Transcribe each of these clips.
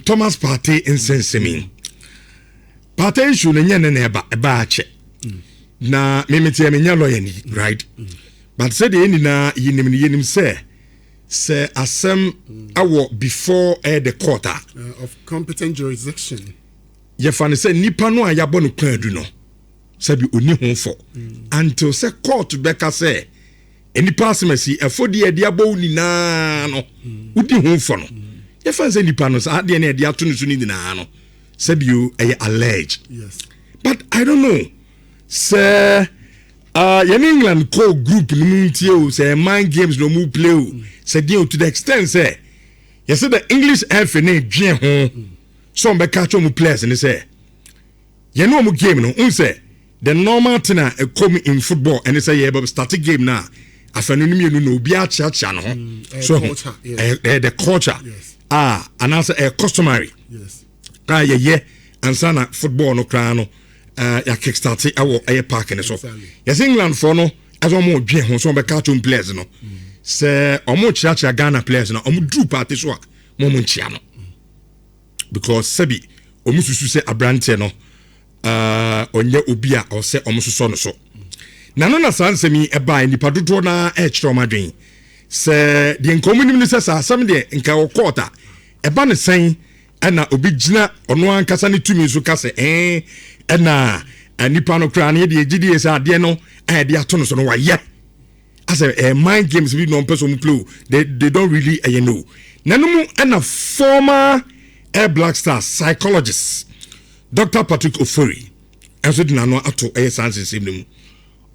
Thomas Partey insensemi. Partey issue nenye eba ache. Na memeti amenya lawyer ni, right? But said the end na yenim say asem awo before the quarter of competent jurisdiction. Ye fan say nipa no ayabo no kwan du no. Sabi oni ho fo. Until say court beka say nipa asemasi efodi e dia bo ni na no. Udi ho fo no. Ye fan say nipa no sa de na e dia to no so ni na no. Sabi you allege. Yes. But I don't know. Say in England call group no say mind games no mu play say deal to the extent say you say the English FNA dwen ho so be catch mu players and say you know mu game no say the normal thing come in football and say yeah but start a game now afanu no no obi a cha no so the culture yes. And also customary yes yeah and na football no kra no ya kickstart awo park and so yes England for no as omo dwen ho so be catch players no say omo chia Ghana players no omo do party so mo chia no because sabi omo susu say abrante no onye obi a o say omo suso no so na no na sansemi e ba nipa dodo na e kire omadwen say the nkomunim ni say asam de nka o quarter e ba ne sen na obi gina ono ankasa ne tumi so ka say na nipa no kra na de gidi say ade no de ato no so no wa ye as a mind games we no person play they don't really know nanumu na former Air Black Stars psychologist Dr. Patrick Ofori enso de nano ato science sim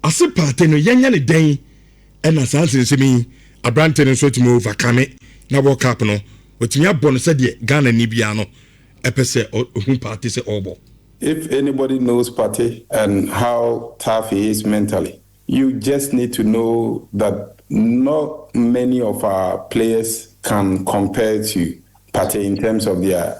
ase Partey no yanya ne den na science sim abrante no so timo overcome na World Cup no otimi abon se de Ghana ni bia no epese ohun Partey se obo. If anybody knows Partey and how tough he is mentally, you just need to know that not many of our players can compare to Partey in terms of their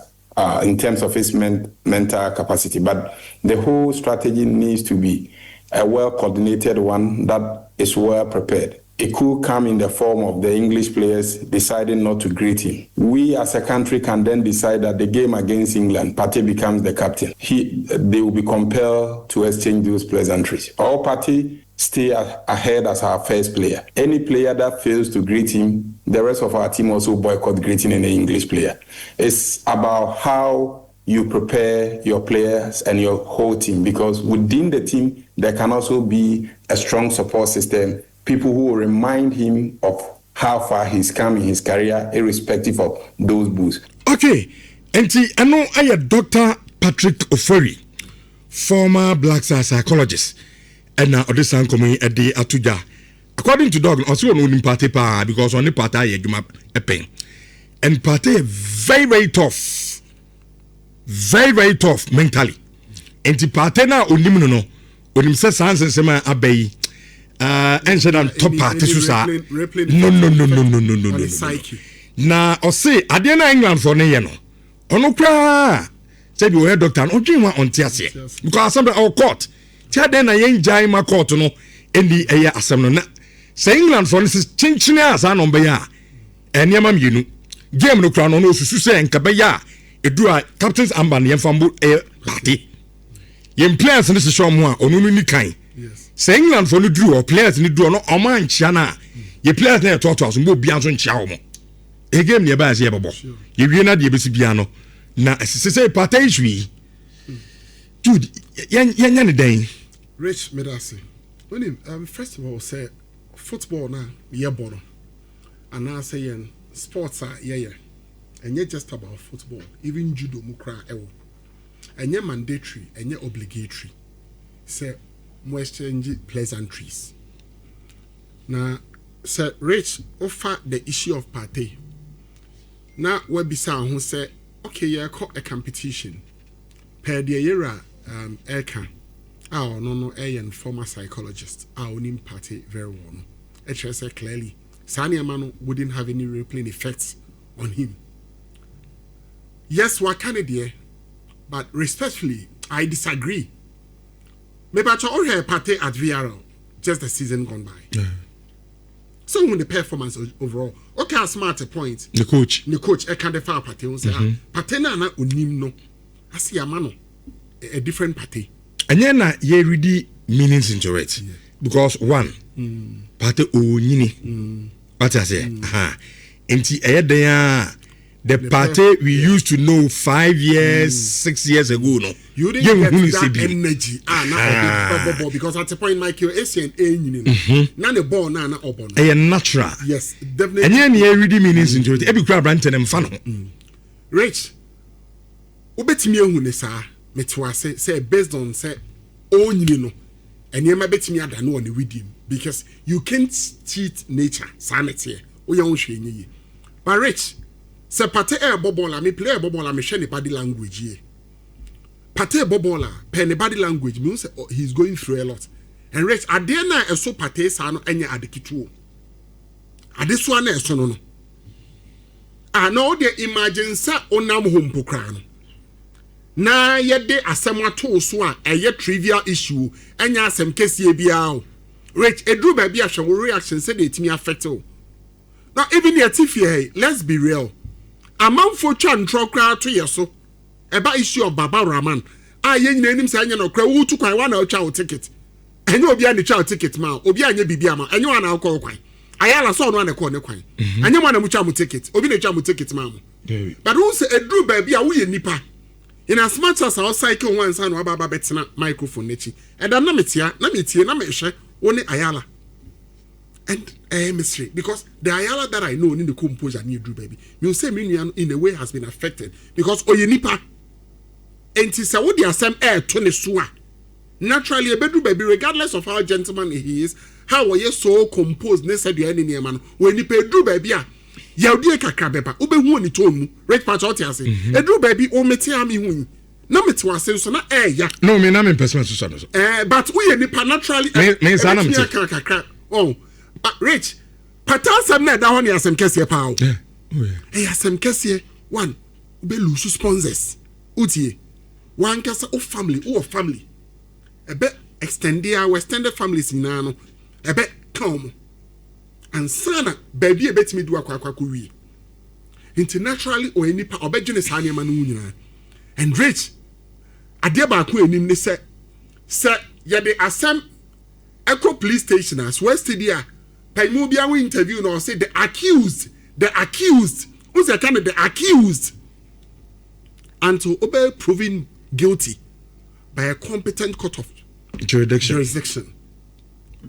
in terms of his mental capacity. But the whole strategy needs to be a well-coordinated one that is well prepared. It could come in the form of the English players deciding not to greet him. We as a country can then decide that the game against England, Partey becomes the captain. They will be compelled to exchange those pleasantries. Or Partey stay ahead as our first player. Any player that fails to greet him, the rest of our team also boycott greeting any English player. It's about how you prepare your players and your whole team, because within the team, there can also be a strong support system, people who will remind him of how far he's come in his career, irrespective of those boos. Okay, and I know I am Dr. Patrick Ofori, former Black Stars psychologist, and now this coming a day atuja. According to Dog, also on Partey pa because on the Partey a pain, and Partey very tough mentally. And the Partey na onimno no onim se sans sema abai. And said I'm top party susa. No. Na o say ade na England for ne ye no. Ono kra. Say be we doctor no dwen wa onte ase. Because some our court. Tia den na yen jai ma court no endi eye asem no na. Say England for this chinchine asa no be ya. Eniema mienu. Game no kra no no susu say nka be ya. Edu a captain's amban yen fambo party. Yen players no se show mo a onu ni kan. yes. Say England for no drew or players ni drew no oman chia na. Ye players na to so bi anso nchia wo mo. E game ne ba se ye bobo. Ye wie na de besi bia no. Na say Partey jui. Jude yen ne den. Rich Medasi. When first of all say football na ye bono. And now say sports are yeah. And yet just about football. Even judo mukra ewo. And yet mandatory and yet obligatory. Say more exchange pleasantries. Now, Sir Rich offer the issue of Partey. Now, we be sound who say, okay, yeah, call a competition. Per the era, Elkan, no, a former psychologist, our name Partey very well. It say clearly, Sani Amano wouldn't have any replaying effects on him. Yes, what can it be? But respectfully, I disagree. Maybe I already Partey at VRL just the season gone by. Yeah. So when the performance overall, okay, smart point. The coach, I can't define Partey. On say, Partey na unim no. I see a man, a different Partey. And then ye ready meanings into it because one, Partey onyini. What I say, the Partey we used to know 5 years, 6 years ago. No, you didn't get that energy. Now because at the point, Michael, Asian, now the ball now open. A natural. Yes, definitely. And then you ready meanings into it. Every crowd brand and fun. Rich, ubetimi ehune sa metwa say based on say onyini no, and you might betimi ada no on the with him because you can't cheat nature. Sanity. We are on but Rich. Se Partey bobola me play bobola me share the body language here. Partey bobola pen body language means he's going through a lot. And Rich ade na eso Partey sa no enya adekitu. Ade so na eso no no. No de imagine sa onam home pokra no. Na ye de asem ato so a eye trivial issue enya asem kese bia. Rich edru ba bia hwe reaction say dey timi affect o. Now even the TFA, let's be real. A man for chan trokra to yeso. Eba issue of Baba Rahman. Yen name say no kra wu to kwan one child ticket. Enye obi an child ticket ma, obi anye bibia ma, enye wan alcohol kwan. Ayala so no na kwan ne kwan. Enye wan na mu cha mu ticket, obi na cha mu ticket ma. But who say edru baby a wo ye nipa. In as much as our cycle once and wa baba betina microphone nechi. And na metia, na mehwe woni Ayala. And mystery because the Ayala that I know in the composure near Drew baby, you say Minian in a way has been affected because Oyenipa and Tisawudi Assam air 20 sua. Naturally, a bedroom baby, regardless of how gentleman he is, how are you so composed? Necessary any man when you pay Drew baby. Yaudi Kakrabepa, Ube Wuni Tomu, Red Pachotiasi, a Drew baby, or Metiami Win. No, it was so not air ya. No, me, I'm in person to but we are naturally. Oh. But Rich, Patan some na da one ya sem kese pa o. Yeah. Oh yeah. Ya sem kese one be lose sponsors. Utie. One kasa o family, a bit extended families in no. A bit come. And sana baby a bit me do akwa wi. Internationally or any pa obedwene sa ne ma no nyina. And Rich, ade ba ko enim ne say ya de asem Echo police station as West Dia Paimubia we interview no say the accused who's the kind of the accused and to obey proven guilty by a competent court of jurisdiction.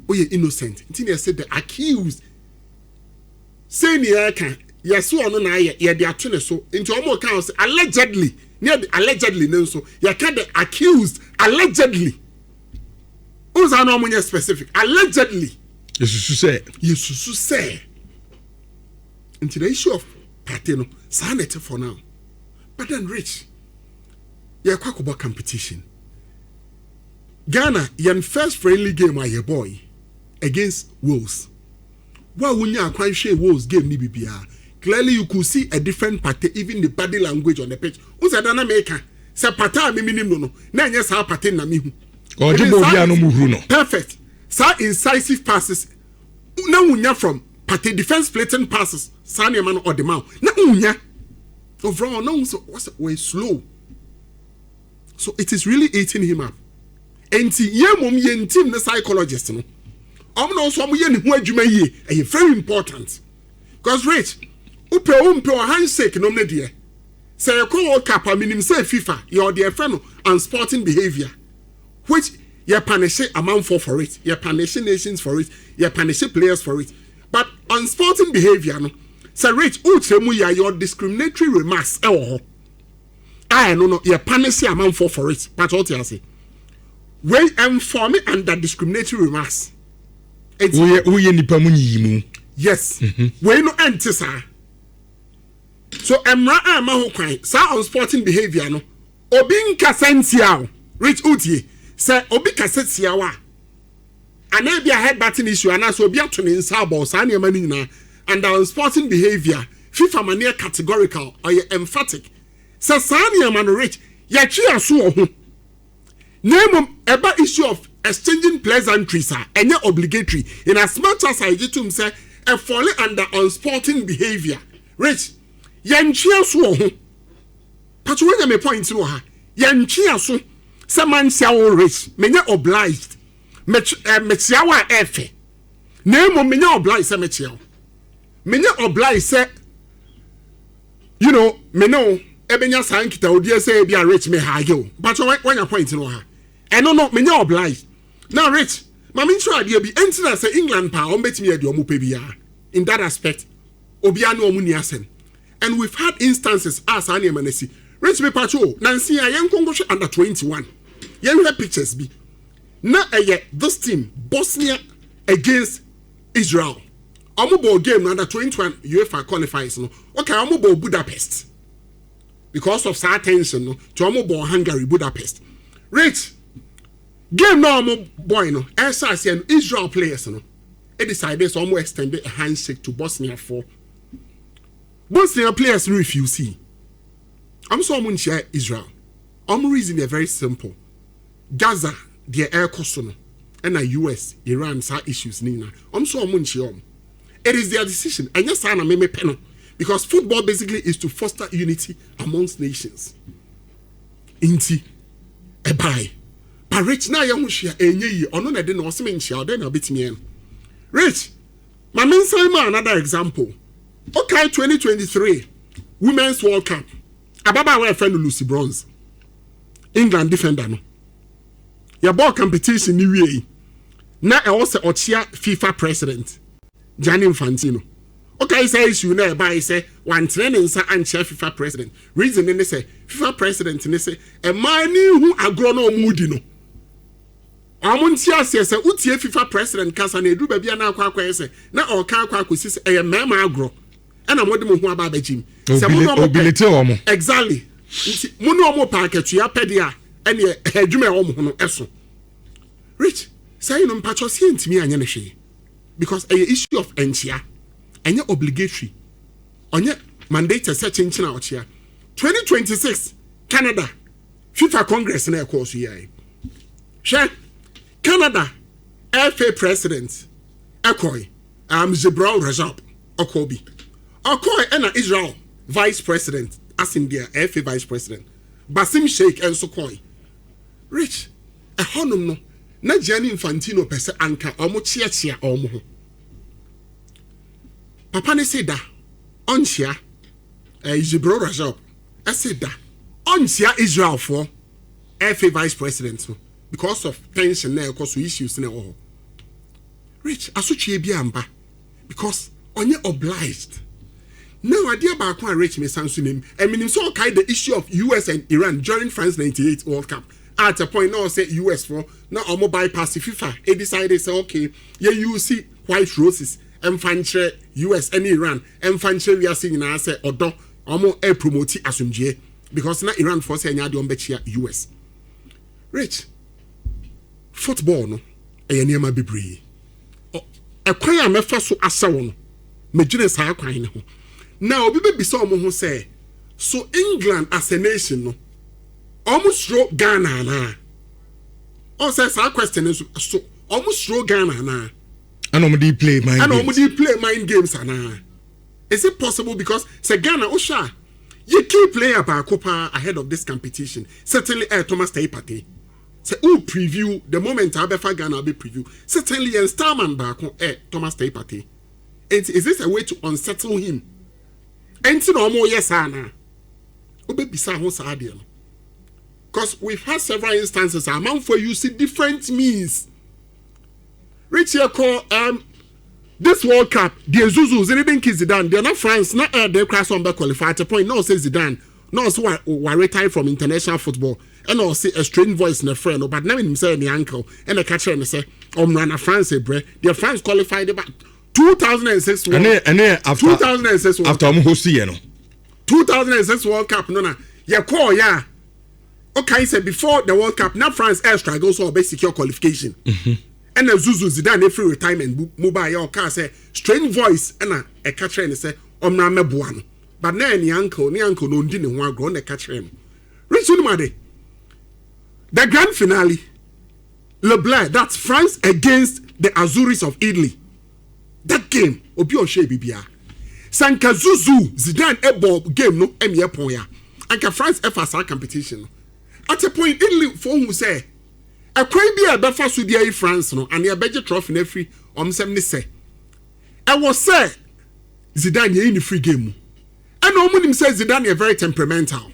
We are innocent. Until said the accused say near can yes one na ye they are so into almost counts allegedly near the allegedly no so you can the accused allegedly. Who's our normal specific allegedly. Yes, say. Into the issue of Partey no, sanity for now. But then Rich, you're quite about competition. Ghana, your first friendly game are your boy against Wolves. Why when you are quite sure Wolves game ni BBR? Clearly you could see a different Partey, even the body language on the pitch. Who's a American? Say Partey me minimum no. Na yes how Partey na me. Perfect. So incisive passes. Now unya from Partey defense plating passes. Sanya man or the mouth. Now unya. Overall, no so what's way slow. So it is really eating him up. And ye mum ye team the psychologist no. No so mu ye ni ho adwuma ye. Very important. Because Rich, upe handshake no me dear. Say you call World Cup minim say FIFA. You're their friend and sporting behavior. Which you punish amount for it, you punish nations for it, you punish players for it. But on sporting behavior, no, so Rich, your discriminatory remarks, no, you punish amount for it. But what you say? We inform it under discriminatory remarks. Yes, we no enter, sir. So, on sporting behavior, no, Obin Kasentia, Rich Uti. Say obi kase siawa ana bia head batting issue ana so obi ato ne nsa ball sa na mani nyina and on sporting behavior FIFA mania categorical or emphatic say sa na man Rich ya twi aso ho name eba issue of exchanging pleasantries are enye obligatory in as much as I get to say a fall under unsporting behavior. Rich, Yanchia so ho. Patuanya me point no ha. Yanchia so saman sia rich. Menya obliged. Mechiawa efe. Nemo menya obliged se mechiaw. Menya obliged se you know, me know ebenya sankita odi say be a rich me ha yo. But when your point no ha. I no menya obliged. Now rich, my mean sure idea be enter say England pa on betimi ade omo pe bia. In that aspect, obia no omu ni asem. And we've had instances as an emanesi. Rich me pacho, Nancy ayen kongo under 21. Yen have pictures be. Na this team Bosnia against Israel. Omo game under 21 UEFA qualifiers no. Okay, omo Budapest. Because of sad tension no, to omo Hungary Budapest. Rich game no omo boy no. SRC and Israel players no. They decided to almost extend a handshake to Bosnia for Bosnia players refuse. I'm so much Israel. Reason they're very simple. Gaza, their air costume, and the US, Iran, issues. Nina. I'm so much it is their decision. And yes, I may penal because football basically is to foster unity amongst nations. Inti, a buy. But rich now, young share a ye or none. I didn't know something. Shall then a bit me. Rich, my main say another example. Okay, 2023 Women's World Cup. Ababa our friend Lucy Bronze. England defender no. Your ball competition ni wie. Na e wo se ochia FIFA president Gianni Infantino. Okay, say issue na e ba say one training sa anche FIFA president. Reason ni say FIFA president ni say e man ni hu agro na omudi no. Amunti ase se utie FIFA president kasa na edu ba bia na akwa ese na o ka akwa akosi se e mema agro. Ana mo de mo hu aba bajim. Se mo no mobility omo. Exactly. Mo no omo packet ya pede a ene adwuma omo ho no eso. Rich, say no mpacho se ntimi anya ne hwe. Because a issue of enchia anya obligatory. Onye mandate se chinchina ochia. 2026 Canada FIFA Congress na course here. She Canada FA president Ekoy Zebra Rajab Okobi Okoy and Israel vice president as in their FA vice president Basim Sheikh and Sokoy Rich a honum no na Gianni Infantino pese anka omo chia omo Papa ne say da onchia Zebra Rajab I said da onchia Israel for FA vice president no because of tension na because of issues na oh Rich asuchie bi amba because onye obliged now idea ba kwa Rich me sansu nim I mean so okay the issue of US and Iran during France 98 World Cup at a point now say US for now omo bypass FIFA e decided say okay you see white roses emfanche US and Iran emfanche we are seeing na say odo omo e promote asumdie because na Iran for say nya de ombechia US Rich football no e niam bebree e kwan a mefa so asawo no megire saa kwan ne ho na obi be bisa omo ho say so England as a nation no almost throw Ghana na o say saa question is so almost throw Ghana na and omudi play mind games ana is it possible because say Ghana osha you key player ba kopa ahead of this competition certainly Thomas Partey say who preview the moment Abefa Ghana be preview certainly and starman back Thomas Partey. Is this a way to unsettle him? Enti no more yes ana. Obe bisa ho sa ade no. Because we've had several instances a man for you see different means. Rich here call this World Cup the Zuzu Zinedine Zidane they are not France not they cross on back qualify at a point no say Zidane no so were retired from international football. And I'll say a strange voice in a friend, but now him say the uncle and the catcher and say, run France bre. The France qualified about 2006 World Cup. And after 2006 World after Muhosi, no 2006 World Cup, no. Yeah, call yeah. Okay, say before the World Cup, now France air struggles or basic secure qualification. And the Zuzu Zidane free retirement mobile your car say strange voice and a catcher and say me buano. But now the uncle no didn't want to go and catcher him. Rich Made. The grand finale, Leblanc, that's France against the Azuris of Italy. that game obi o hwe bibia sanka Zuzu Zidane ebo game no emye pon ya anka France FA competition no at a point Italy for who say a kwan bi e be fa so dia France no and e beje trophy na free omsem ne say I was say Zidane ye in the free game and omunim say Zidane is very temperamental.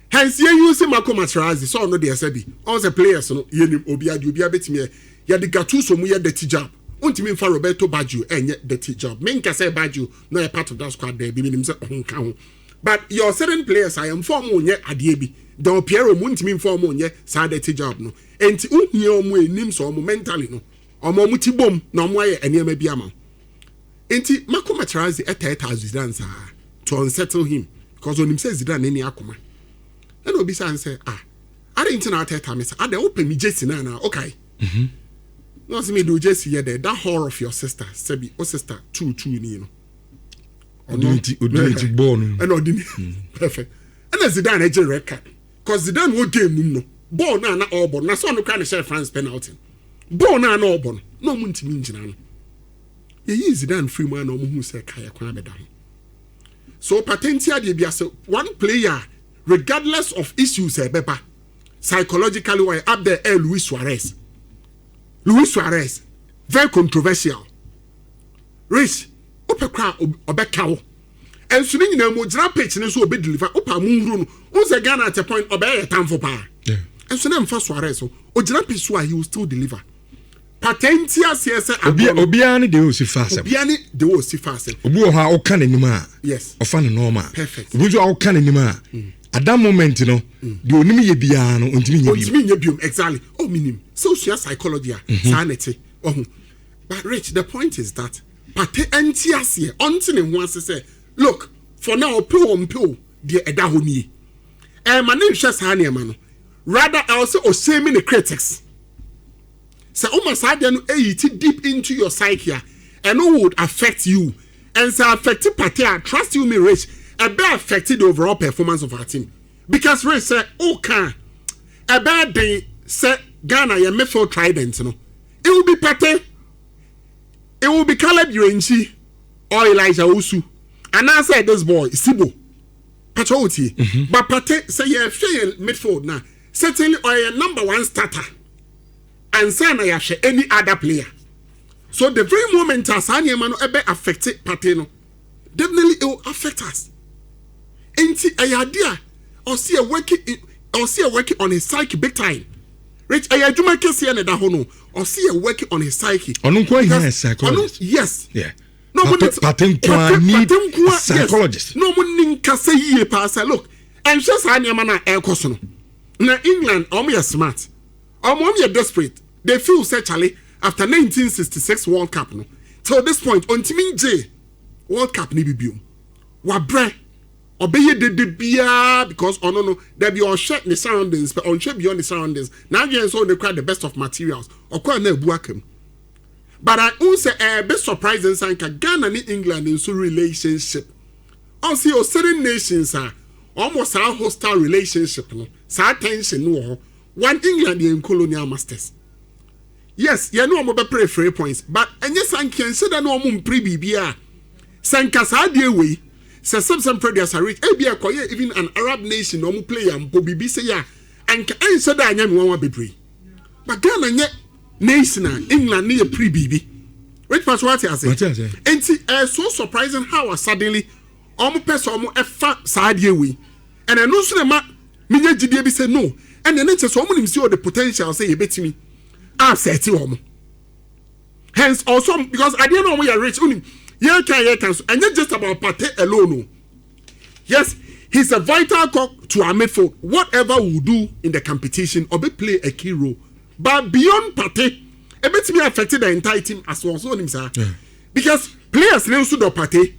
Hence, you use Marco Materazzi, so no de sabi. All the players, no, you obi betime. Ya the Gattuso mu ye dirty job. Untimi fa Roberto Baggio and yet dirty job. Men can say Baggio no a part of that squad there. Be him say on. But your certain players, I am form on ye adiebi. Don Piero untimi form on ye sa dirty job no. Enti unhi omu enim so omu mentally no. Omu muti bom na omu aye enema bi ama. Enti Marco Materazzi eta Zidane sa to unsettle him because when him says Zidane any akoma. And obi say I didn't know at time say I dey open me Jesse na okay. No see me do Jesse here there that horror of your sister sebi o sister 2 ni no. Odiniti born. And odini perfect. And Zidane ejere red card cause Zidane wo game no ball na all ball na so no kind share France penalty. Ball na all ball no mu ntimi ngina no. Ye Zidane free man no mu hu say kaya kwan beda ho. So patentia dey bia so one player regardless of issues beba psychologically why up there Luis Suarez very controversial rich opekra obekawo and so ni na mo gira pitch ne so obe deliver opa mu huru no unse Ghana at a point obe time for pa and so na mfa Suarez so o gira pitch so he will still deliver patentia say obia ne de o si fast obia ne de o si fast obi o ha o kan anima yes ofa ne normal perfect obi so o kan anima at that moment no the onimi ye bia no ontimi nye biom exactly oh minim so psychology sanity oh but Rich the point is that Partey entiasie until ne ho ase say look for now pill the eda ho ni ma ne hwe sa na ma no rather I also o say me the critics say o ma sa de no eat deep into your psyche and it would affect you and say affect Partey trust you me Rich a bit affected the overall performance of our team because Ray said, "Oh, can a bad day say Ghana your midfield trident, no, it will be Partey, it will be Caleb Urenchi or Elijah Osu, and I said this boy Sibo, Patroti, but Partey say you fail midfield now, certainly or your number one starter, and Sana Yasha any other player. So the very moment as Anyamano ebe affected Partey, no, definitely it will affect us." Enti idea or see a working on his psyche big time. Rich ayaduma kesi na da ho no or see a working on his psyche. Onunko is psychologist. Yes. Yeah. No Patenko need psychologist. No one kase yie pass look. And just anyama na ekoso no. Na England omo smart. Omo desperate. They feel certainly after 1966 World Cup no. Till this point ontimi J World Cup ni bibium. Wa bre obey the bia because no there be on share the surroundings but on share beyond the surroundings now you so they cry the best of materials or kwa na ebuakem but I also a bit surprising sanka Ghana and England in so relationship also certain nations are almost a hostile relationship no sa tension no one England in colonial masters yes you know mo be pray 3 points but enye sanka consider no mo mpre bibia sanka sa de we some predators are rich. Even an Arab nation, no player, and Bobby say ya, and can say that I am one baby. But Ghana yet nation, England near pre BB. Wait for what I say. And see, so surprising how suddenly almost person almost a fat side way. And I know cinema, Minya GDB said no. And then it's so many see all the potential say you bet me. I said to him. Hence, also because I didn't know we are rich. Yeah, and not just about Partey alone. Yes, he's a vital cock to our midfield. Whatever we do in the competition, or be play a key role. But beyond Partey, a bit me affected the entire team as well. So himself, because players now stood up Partey,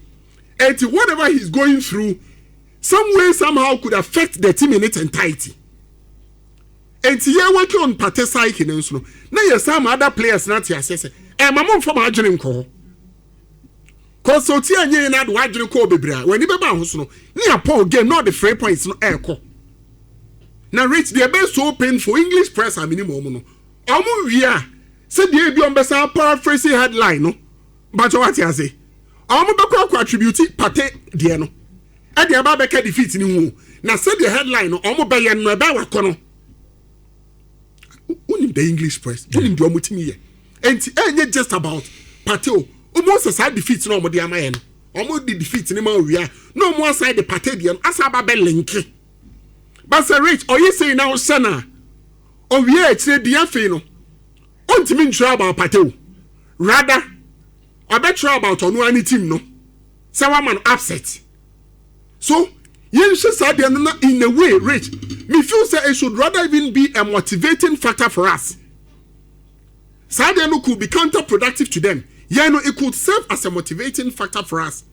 and whatever he's going through, some way somehow could affect the team in its entirety. And here working on Partey side, now some other players not here say, "Eh, my mom from Argentina call." Cause so tia nye na do adwene ko bebra when you be ba ho so no ni Paul game not the 3 points no eko na Rich dey be so painful English press a minimum no omo wi a se dey bi on be sa paraphrase headline no But what you say? I'm about to attribute Partey Diano. At the Ababeka defeat in you. Now, say the headline or Omobayan Nabawa Kono. Only the English press, only the Omutimi. And just about Partey. Almost a side defeat no more the Amayan. Almost the defeat in the no more side the Partey Dian as Ababel Linky. But Sir Rich, or you say now, Sana, or we are the Afino. On to mean trouble about Partey. Rather, I bet you about on one team, no. Someone upset. So, you should say they are not in a way, Rich. Me feel say it should rather even be a motivating factor for us. Sadiano could be counterproductive to them. Yeah, no, it could serve as a motivating factor for us.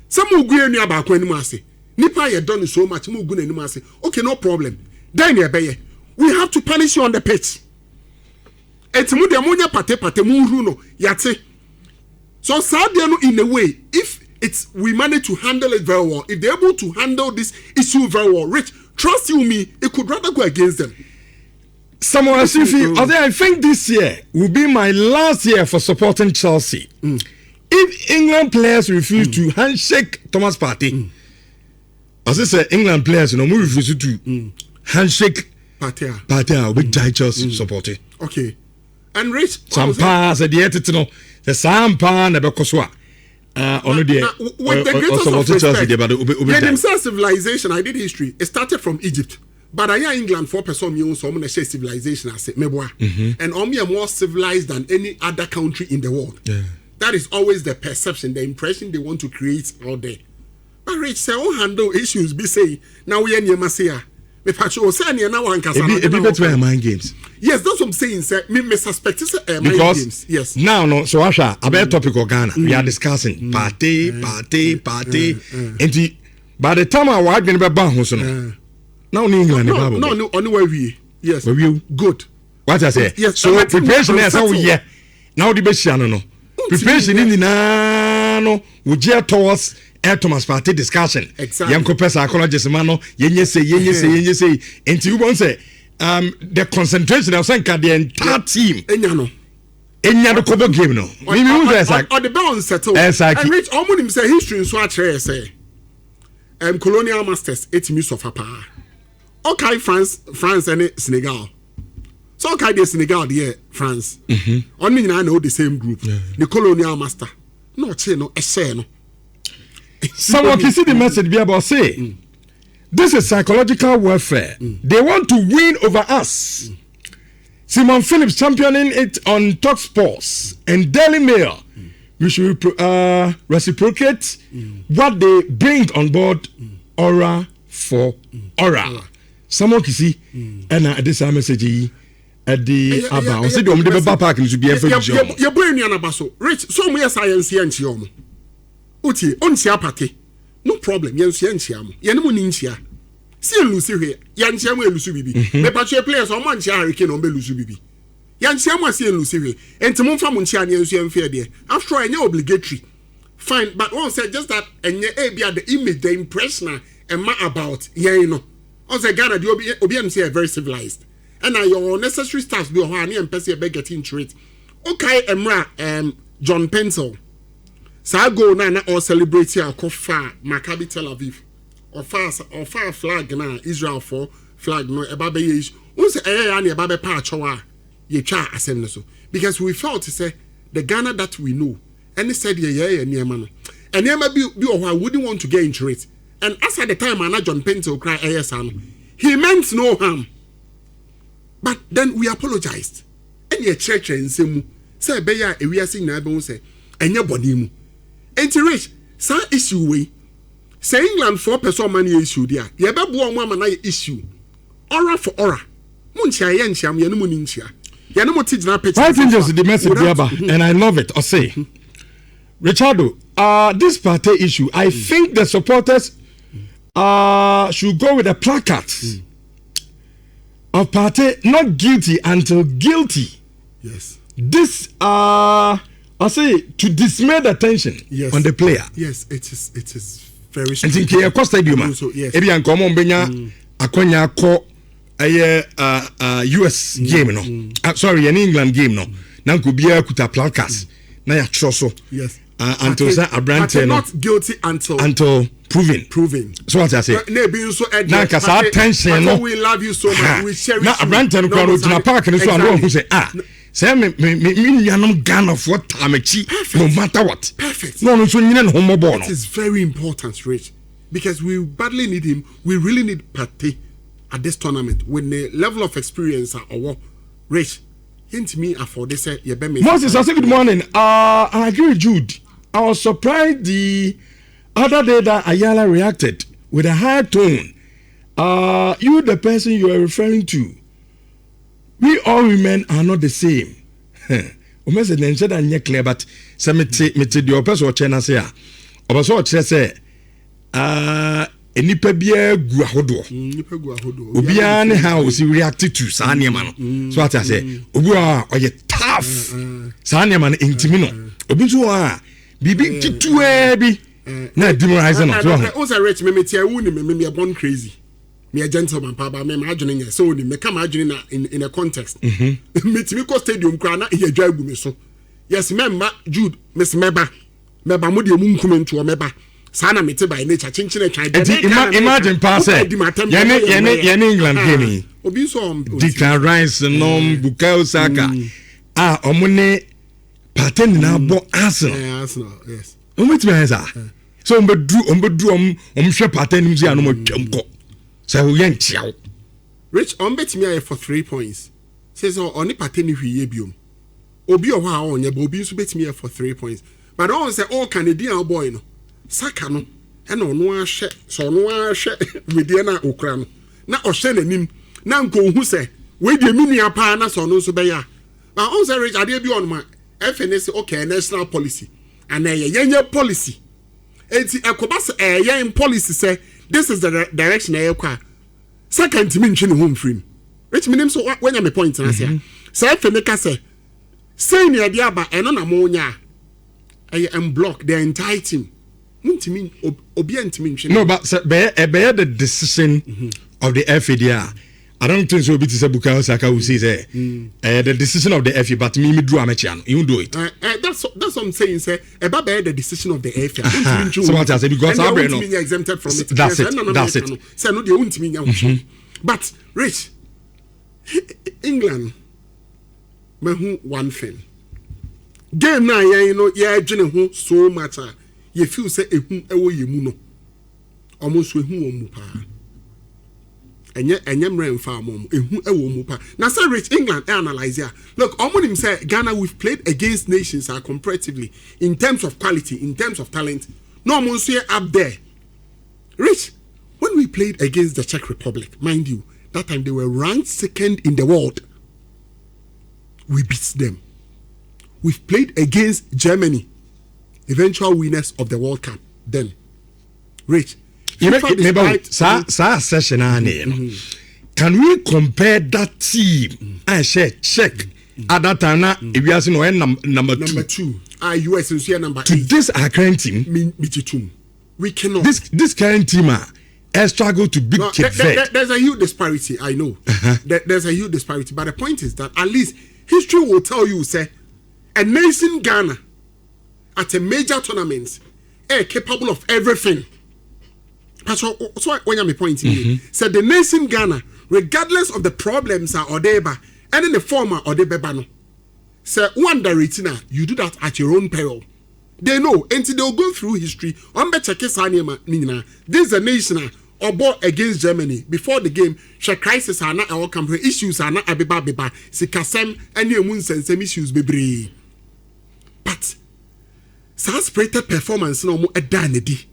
Some will go near about when you say, Nipa, you done so much, more good and say, okay, no problem. Then we have to punish you on the pitch. It's more the ammonia pate muruno yate. So Sadiano in a way, if we manage to handle it very well, if they're able to handle this issue very well, Rich, trust you me, it could rather go against them. Samuel Asifi, I think this year will be my last year for supporting Chelsea. If England players refuse to handshake Thomas Partey, as I say, England players, we refuse to handshake Partey, we die Chelsea supporting. Okay. And Rich, some pass at the end, the Sampa never Koswa. With the greatest of respect, civilization, I did history. It started from Egypt. But I England 4% so I'm gonna say civilization as it and Omi are more civilized than any other country in the world. Yeah. That is always the perception, the impression they want to create out there. But Rich say handle issues be say now we are near Masia. Me pacho say now one can mind games. Yes, that's what I'm saying, sir. Me suspect it's mind games. Yes. Now no so Asha about topic of Ghana. We are discussing Partey. And by the time I was going to be so now in England, no, only where we. Yes. Where you good. What I say? Yes. So preparation is how we now the best no. Preparation in the no we gear towards Thomas Partey discussion. Exactly. Young psychologist mano, yenye say. And you won't say the concentration of the entire team. Enya the cover game no. Or the balance settle. And Rich Omunim say history in Swatch say. Colonial masters 8 minutes of a power. Okay, France and Senegal. So okay, the Senegal, France. Only I know the same group. The colonial master. No, a share no. Someone can see the message be about say. This is psychological warfare. They want to win over us. Simon Phillips championing it on Talk Sports and Daily Mail. We should reciprocate what they bring on board, aura for aura. Someone can see, and this message at the about. Say the Baba Park should be a very job. Your brain, Yanabaso. Rich, so many science and Chiom. Uti, on Siapate. No problem, Yansiam. Yanuninsia. See Lucy here. Yansiam will Lucy Bibi. The Patriot players on Manchia Hurricane on Belusu Bibi. Yansiam see Lucy and Timon from Munchian Yansiam fair there. After I know obligatory. Fine, but one said just that and ye the image, the impression and about know. Also Ghana the OBM very civilized. And now your necessary staffs be honey and Percy beg getting into it. Okay, Emra John Pencil. So go na or celebrate here Kofa Maccabi Tel Aviv. Or far flag na Israel for flag no ebabe yesh. Once any ebabe pa chowa ye cha asem so. Because we felt to say the Ghana that we know. And he said yeah near man. And never be or I wouldn't want to get into it. And as at the time Anna John Pencil cry he meant no harm. But then we apologized. And ye church and semu say beya we are seeing na be say enye body mu. Enti rich sa issue we say England 4% money issue there. Ye be bo omo ama na issue. Aura for aura. Munchia ye nchiam ye no mu nchia. Ye no mo tijina picture. I think just the message there and I love it. I say Richardo, this Partey issue, I think the supporters should go with a placard of Partey not guilty until guilty. Yes. This I say to dismay the attention on the player. Yes, it is very I think here cost stadium. Ebi ankomo mbenya akonya ko US game no. Sorry, an England game no. Nan ko bia kuta placards. na ya so yes until say abrante not guilty until proven so what I say na be so na ka sa tension no we love you so much we cherish you na abrante no kwa no gina park no so and who say say me nuanom Ghana for tamachi no matter what perfect no so nyina no homo ball no it is very important Rich because we badly need him we really need Partey at this tournament with the level of experience or Rich hint me afford this you be me Moses I say good morning I agree with Jude. I was surprised the other day that Ayala reacted with a high tone. You the person you are referring to. We all women are not the same. Message said that clear, but some me the person China say obaso say enipa bia gu ahodo. Obia ne how we react to saa niema no. So what I say, obi a oye tough. Saa niema no intimi no. Obi so a bibi titue bi na demoralize no so o say Rich me tia wu ni me born crazy me a gentleman pa ba me adwene nya so ni me come adwene na in a context me timi ko stadium kra na ye dwa agu me so yes memma Jude miss meba mo de mu nkume nto meba saa na mete by nature chinchine twan de imagine pass ye England game obi so Declan Rice no Bukayo Saka omune Partey na bo Arsenal yes with me answer so ombedu hwe Partey nim zi anom atwamko so we yan chiao Rich bet me for 3 points says on Partey ni hwiye biom obi o ha onye ba obi so bet me for 3 points but on say all Canadian boy no Saka no e no no ahwe so no ahwe we na okra no na ohwe nanim na nko hu say we de minua pa na so no so be ya but on say Rich ade bi on ma FNS okay national policy and yenye policy enti ekobas yen policy say this is the direction ekwa second me ntwe ne home free Rich minim so when me point na say say FNS say ne ade aba eno na mo nya em block the entire team ntimi obi ntimi ntwe no but be the decision of the FADR. I don't think so. It's a Bukayo Saka who says the decision of the FA, but me do amateur. You do it. That's what I'm saying. Say about the decision of the FA. So what I say because I don't mean exempted from it. That's it. Say no, they won't mean. But Rich, England, me who one thing. Game na you know adwene ho so much. You feel say ehu ewo yemu no. Almost ehu omu pa. Enye mre mfa amom ehu ewo mu pa na say Rich England analyze here look omonim say Ghana we've played against nations are comparatively in terms of quality in terms of talent no mon so up there Rich when we played against the Czech Republic mind you that time they were ranked second in the world we beat them we've played against Germany eventual winners of the World Cup then Rich session can we compare that team and share check at that time now if you are no number 2 US is here number 8 to this our current team we cannot this current team struggle to beat there's a huge disparity I know there's a huge disparity but the point is that at least history will tell you say a nation Ghana at a major tournament capable of everything. So when I'm pointing, said the nation Ghana, regardless of the problems or deba, and in the former or the bebano, say one retina, you do that at your own peril. They know until they'll go through history. On better case, this is a nation or bought against Germany before the game. She crisis are not our company issues are not abeba si kasem and your moon and some issues be but separated performance no more a dandy.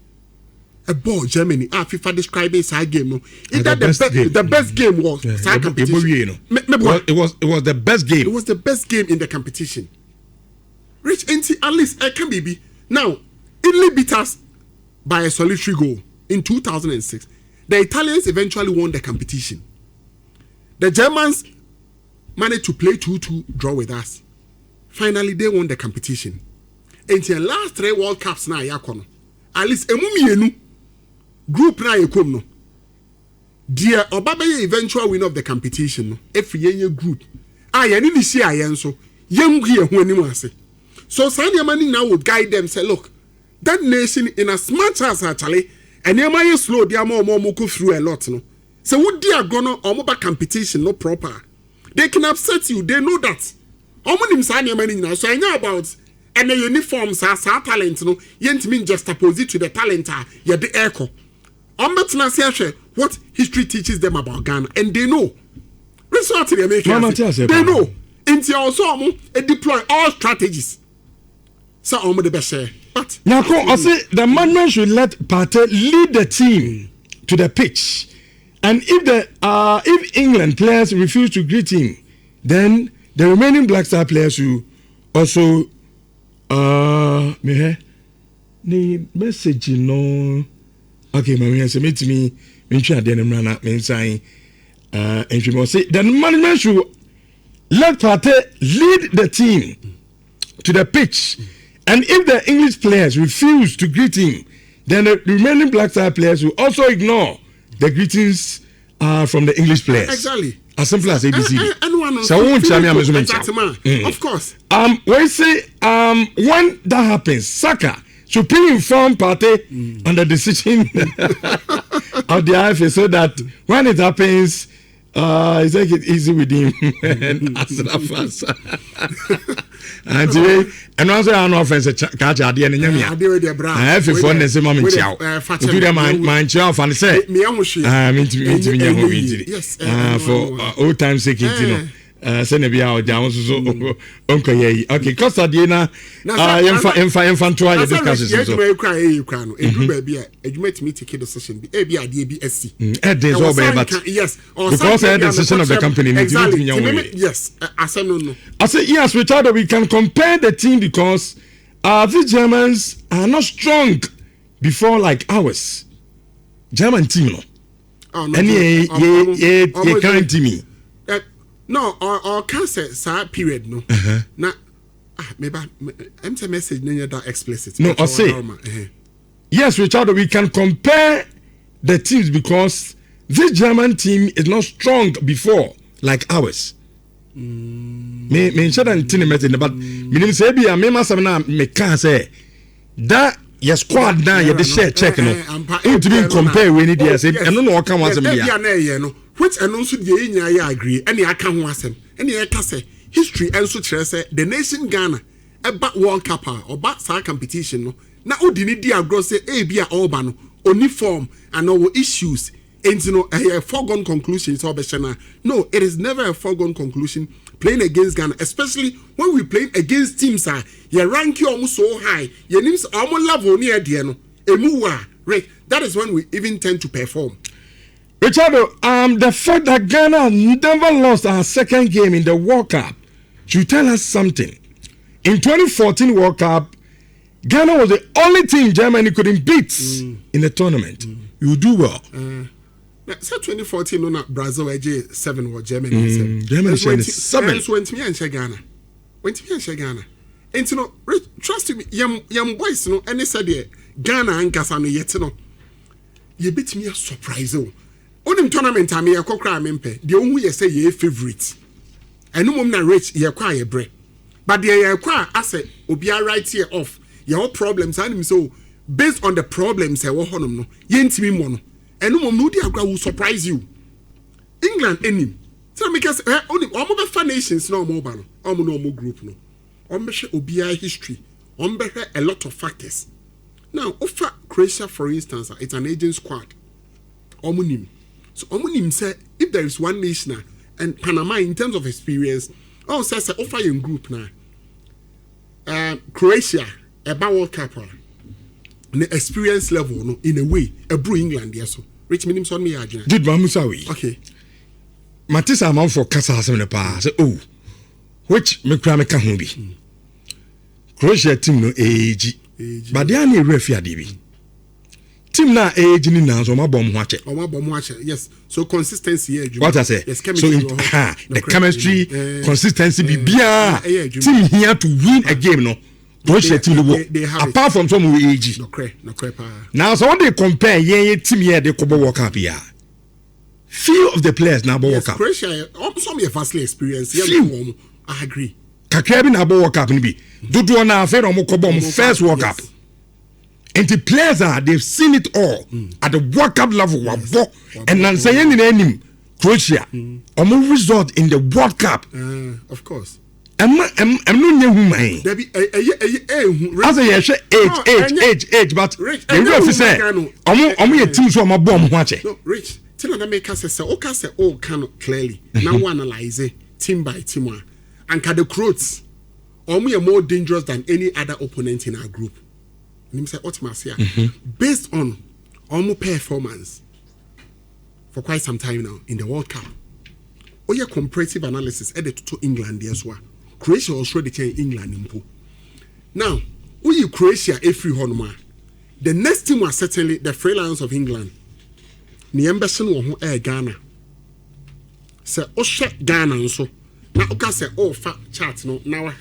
A ball Germany. FIFA described this game. No, the best game was competition. It was the best game. It was the best game in the competition. Rich at least I can be now. Italy beat us by a solitary goal in 2006. The Italians eventually won the competition. The Germans managed to play 2-2 draw with us. Finally, they won the competition. Until the last 3 World Cups now, yakono. At least emu group na yekom no dear obabaye eventual winner of the competition no every year group yenni ni si ayen so yemgu ye ho anim ase So Sanya Mani now would guide them, say, look, that nation in as much as actually, and you might slow their more go through a lot, no. So what they are gonna or competition, no proper. They can upset you, they know that. How many Sanya Mani now? So I know about and the uniforms are talent, no, yet mean just opposite to the talent, yeah, the echo. What history teaches them about Ghana, and they know. Resort to the Americans, they know. Into also deploy all strategies. So the best. But now, I say the management should let Partey lead the team to the pitch, and if England players refuse to greet him, then the remaining Black Star players will also the message okay, my say meet me try them run me saying and you must say the management should let Partey lead the team to the pitch, and if the English players refuse to greet him, then the remaining Black Star players will also ignore the greetings from the English players. Exactly. As simple as ABC. So of course. We say when that happens, Saka should inform Partey on the decision of the IFA, so that when it happens, it's like it easy with him and answer that fast. And today, and also I know offense catch idea and yamia. I have a phone and say mama chow. Do them my chow fan say. Yes. For old time's sake, you know. Send me out down so uncle ye. Okay, cause Diana infant to our discussions. You cry, you cry. You baby, you met me take the session. ABSC. There's all but yes, because I had the decision of the company. Exactly. Yes, I said no. I said yes, Richard. We can compare the team because the Germans are not strong before like ours. German team, no. And ye current team. No, or cancer side period no. Na maybe I'm say message near that explicit. No, I say yes, Richard. We can compare the teams because this German team is not strong before like ours. Me share that team message, but me say be a me must na me can say that your squad now you share check no. It be compare we need yes. And no come once me. Which and also the I agree, and I can't want them. And I can say history and so say the nation Ghana about World Cup or about star competition. No, now Udini dia gross say a be urban only form and our issues. And you know a foregone conclusion is all no, it is never a foregone conclusion playing against Ghana, especially when we play against teams your rank you almost so high, your names almost level near the no. Right, that is when we even tend to perform. Richard, the fact that Ghana never lost our second game in the World Cup should tell us something. In 2014 World Cup, Ghana was the only team Germany couldn't beat in the tournament. You do well. So 2014, no, not Brazil, 7 or Germany. Germany 7. So went to me and Ghana. Went to me and Ghana. And you know, trust me, young boys, no, and they said Ghana and Gasano yet, no. You beat me a surprise. Onim tournament am ye kokra mempe de ohu ye say ye favorite enu mom na rich ye kwa ye bre but de ye kwa ase obi a right here off ye ho problems anim so based on the problems e wo honom no ye ntimi mo no enu mom no di agwa will surprise you. England enim so because onim omo be fa nations no omo ba no omo no omo group no omo be obi a history omo be a lot of factors. Now offer Croatia for instance, it's an aging squad omo nim. So Omunim said if there is one nation and Panama in terms of experience, says offer in group now. Croatia about World Cup the experience level no in a way a brew England yes so rich minimum son me agina. Did Mamusawi. Okay. Matisa amount for Casa has in the past. Which me can be. Croatia team no age. But they are near referee DB. Team na age ni na so mabom wache. Yes. So consistency here. What I say? Yes, chemistry. So the chemistry, consistency be bia. Team here to win a game no. They have apart from some age. No crap. Now so when they compare team here they could World Cup here. Few of the players now World Cup. Croatia some vastly experience. I agree. kakra bi na abo World Cup ni bi dodo na afa no mo kobom first World Cup and the players they've seen it all at the World Cup level wabo and nan say ni na anim Croatia omo result in the World Cup of course I'm no nya hu man there be as a age but they will say omo ye team so omo bo omo ho ache no rich till na make us say o ka say o can clearly now we analyze team by team and the Croats omo more dangerous than any other opponent in our group. Say based on omo performance for quite some time now in the World Cup. Oh yeah, comparative analysis added to England yes wa. Croatia also the change England impo. Now, you Croatia every honma. The next team was certainly the Free Lions of England. Ni embassy no ho Ghana. Say o Ghana nso. Na o ka say o fa chart no na wa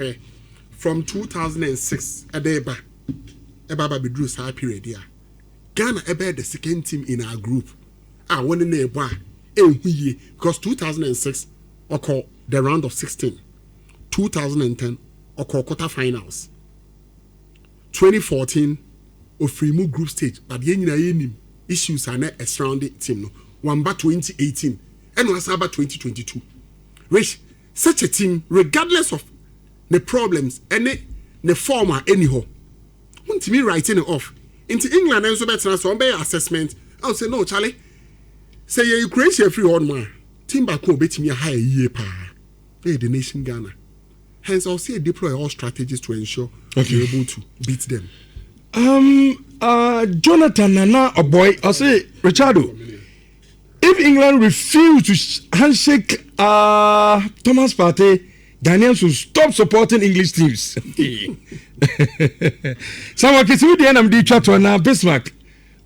from 2006 Eba be drew side period here. Ghana ebe the second team in our group. One in the bar. Because 2006 occur the round of 16. 2010 occur quarterfinals. 2014 Ofrimu group stage. But the issues are not a surrounding team. No. One by 2018 and one by 2022. Which such a team, regardless of the problems and the former anyhow. Want me writing it off into England and so better so be assessment. I'll say no, Charlie. Say you Croatia free on man. Team back home bet me a higher year pa. Hey, the nation Ghana. Hence, I'll say deploy all strategies to ensure you're able to beat them. Jonathan Nana or boy, I'll say Richardo. If England refuse to handshake Thomas Partey, Ghanaians will stop supporting English teams. Someone can see the end of the chat on Bismarck.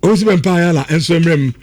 Also, Empire and so